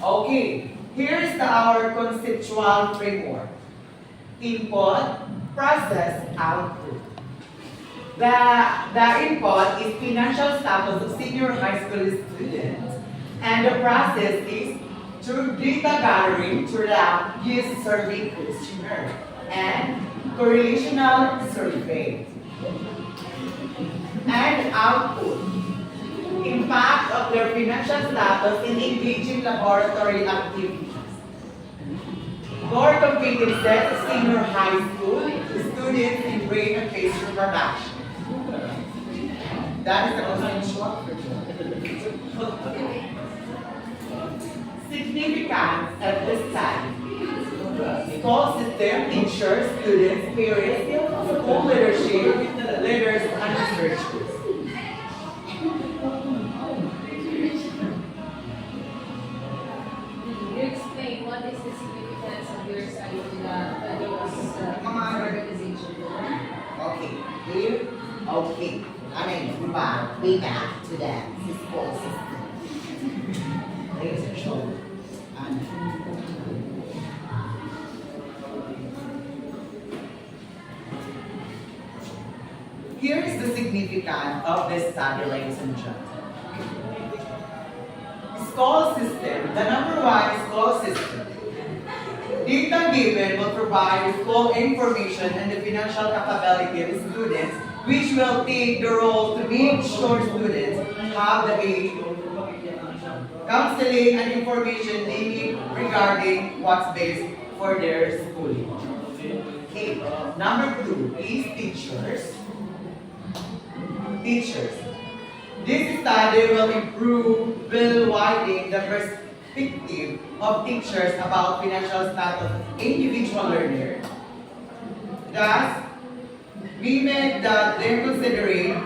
Okay, here's our conceptual framework. Input, process, output. The input is financial status of senior high school students, and the process is through data gathering through the GIS survey questionnaire and correlational survey. And output, impact of their financial status in engaging laboratory activities. Core competencies of senior high school students in brain and facial production. That is the consensual. Significance of this study. School system ensures students, parents, school leadership, leaders, and researchers. You explain what is the significance of your study to the organization? Okay, okay. Way back to the school system. Ladies and gentlemen. Here is the significance of this study, ladies and gentlemen. School system, the number one is school system. Data given will provide school information and the financial capability of students, which will take the role to make sure students have the aid, counseling, and information they need regarding what's best for their schooling. Okay. Number two is teachers. Teachers. This study will widen the perspective of teachers about financial status of individual learners. Thus, we make that they're considering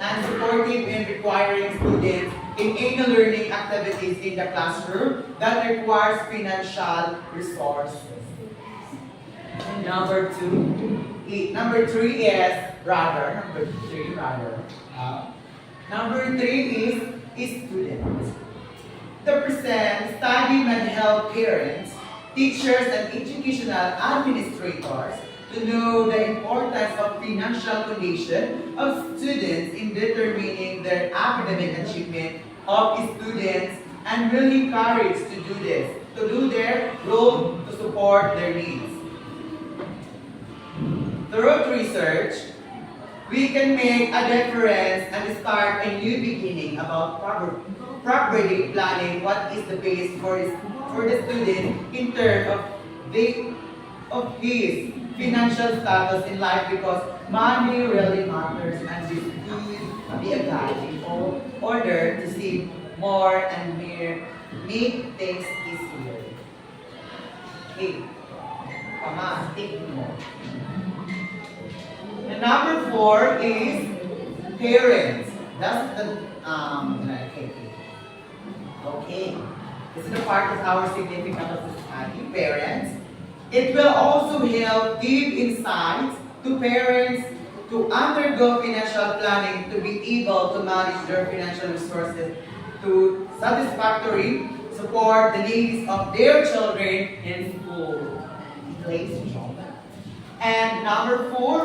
and supportive in requiring students in any learning activities in the classroom that requires financial resources. Number three is rather. Number three is students. The present study may help parents, teachers, and educational administrators to know the importance of financial condition of students in determining their academic achievement of students and will encourage to do their role to support their needs. Through research, we can make a difference and start a new beginning about properly planning what is the base for the student in terms of his financial status in life, because money really matters and this could be a guide in order to see more and make things easier. Okay. Come on, take more. And number four is parents. That's the okay. This is the part of our significance of the study, parents. It will also help give insights to parents to undergo financial planning to be able to manage their financial resources to satisfactorily support the needs of their children in school. Ladies and gentlemen. And number five,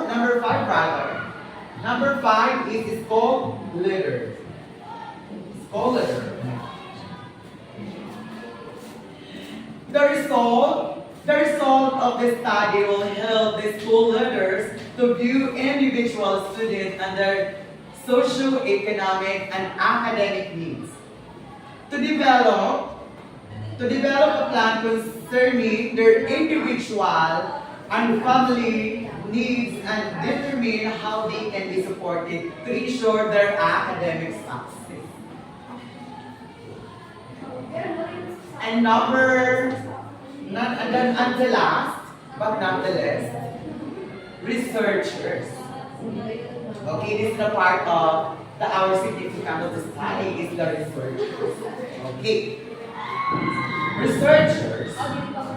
Number five is school leader. School leader. The result of this study will help the school leaders to view individual students and their socio-economic and academic needs. To develop a plan concerning their individual and family needs and determine how they can be supported to ensure their academic success. And the last, but not the least, researchers. Okay, this is the part of our significance of the study is the researchers. Okay. Researchers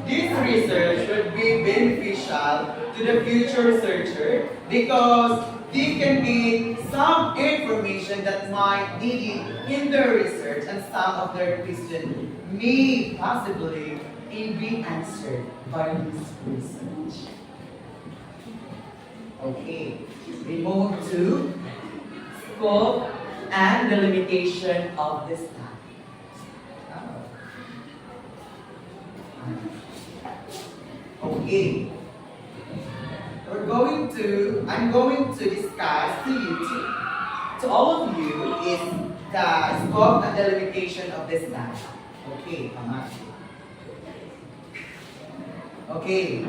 This research would be beneficial to the future researcher because they can get some information that might need in their research and some of their questions may possibly be answered by this research. Okay, we move to scope and the limitation of this study. Okay. I'm going to discuss to you, to all of you, is the scope and the limitation of this study. Okay, okay.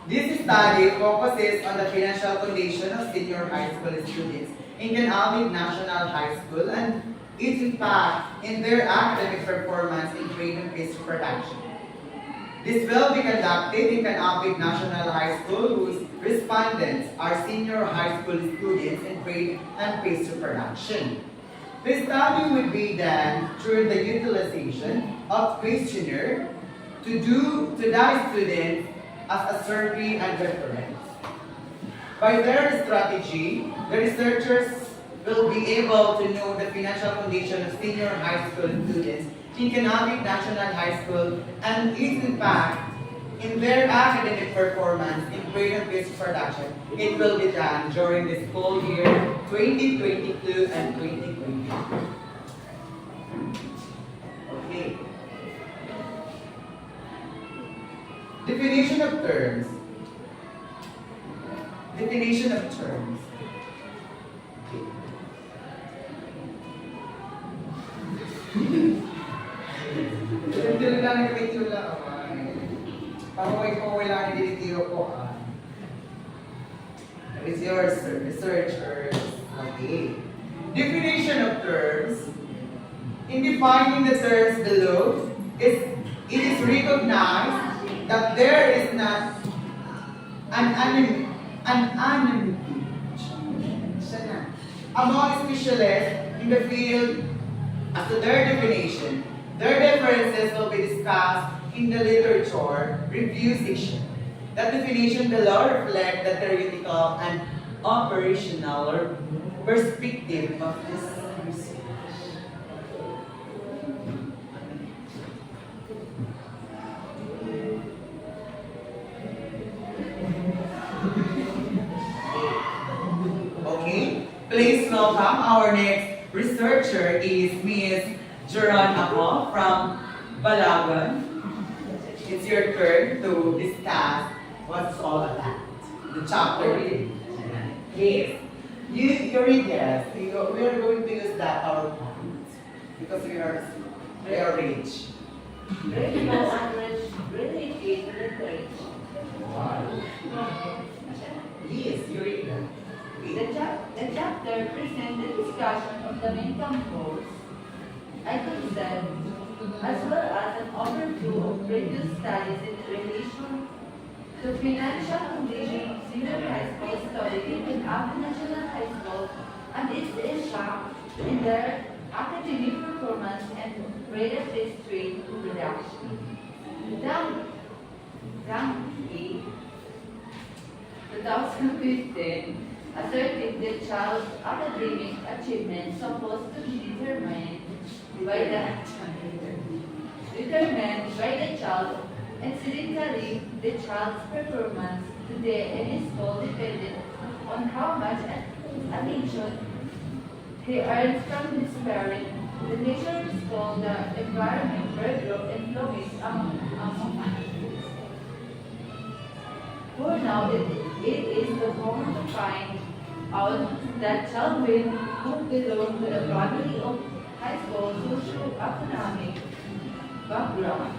This study focuses on the financial condition of senior high school students in Canalmig National High School and its impact in their academic performance in grade and pace production. This will be conducted in Canalmig National High School, whose respondents are senior high school students in grade and pace production. The study will be done through the utilization of questionnaire to the students as a survey and reference. By their strategy, the researchers will be able to know the financial condition of senior high school students in Canalmig National High School and its impact in their academic performance in grade and pace production. It will be done during the school year 2022 and 2023. Okay. Definition of terms. Definition of terms. Dili lang nagkakitiro lang ako. Pangaway-pangaway lang nilitiro ko. Researchers. Okay. Definition of terms. In defining the terms below, it is recognized that there is not an anonymity among specialists in the field as to their definition. Their differences will be discussed in the literature review section. That definition below reflects the theoretical and operational perspective of this research. Okay, please welcome our next researcher is Ms. Jeron Ako from Balawan. It's your turn to discuss what's all about. The chapter reading. Yes. You read this. We are going to use that PowerPoint because we are rich. Really no English, really deep literature. Yes, you read that. The chapter presents the discussion of the main goals, items that, as well as an overview of previous studies in relation to financial condition of senior high school studying in Canalmig National High School and its impact in their academic performance and grade of history reduction. Down 2015 asserted the child's academic achievement supposed to be determined by the child. Incidentally, the child's performance today in his school depended on how much attention he earns from his parent, the nature of school, the environment where group influence among others. For now, it is the common to find out that children who belong to the family of high school socio-economic background.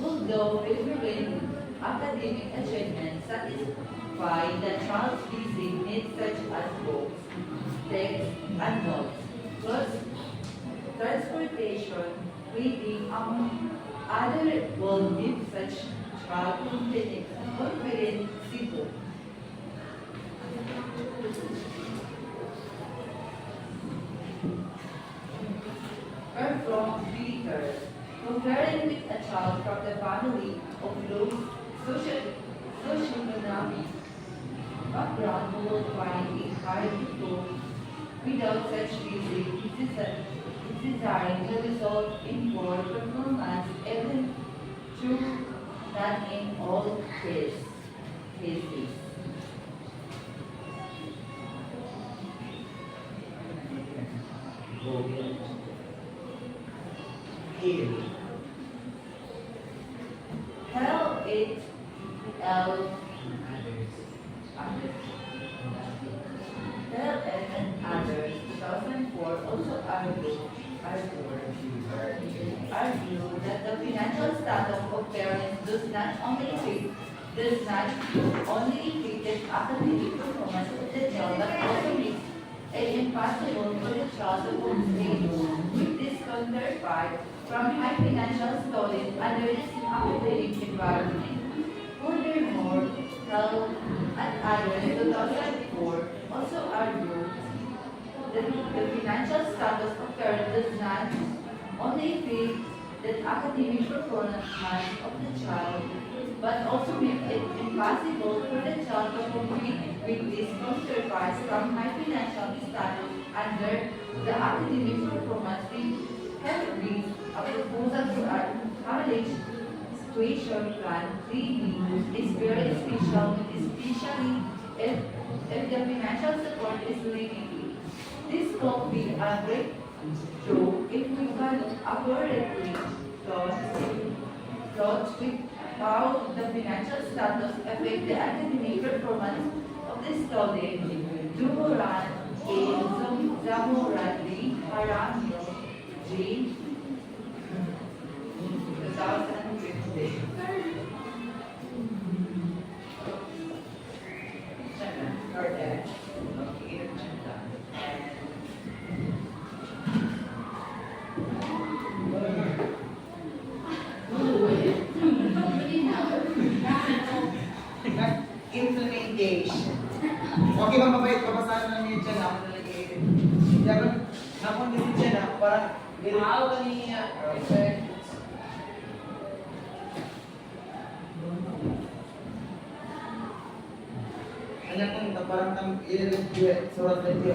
Although reviewing academic achievements satisfy the child's basic needs such as books, text, and notes, plus transportation, reading, among other will give such child confident civil. From visitors, comparing with a child from the family of low socioeconomic background who will find it hard to cope without such music. It's designed to result in poor performance even true not in all cases. Heal. Hell it L Hell and others 2004 also argue that the financial status of parents does not only affect academic performance of the child but also makes it impossible for the child to compete with this counterpart from high financial studies under this academic environment. Furthermore, Hell and others 2004 also argue that the financial status of parents does not only affect the academic performance of the child, but also make it impossible for the child to compete with these counterparts from high financial status under the academic performance. We have reached a proposal to our college tuition plan 3B is very special, especially if the financial support is limited. This could be a breakthrough if we can accurately plot with how the financial status affect the academic performance of the student. Dumoran A. Zamorandi Haramio J. 2015. Correct. Okay, Implementation. Okay bang mabait? Papasahan na niyo dyan. Ako nalagay. Dapat, napon din dyan ako parang Wow, kanina. Perfect. Kanya kung parang ilalagay surat na ito.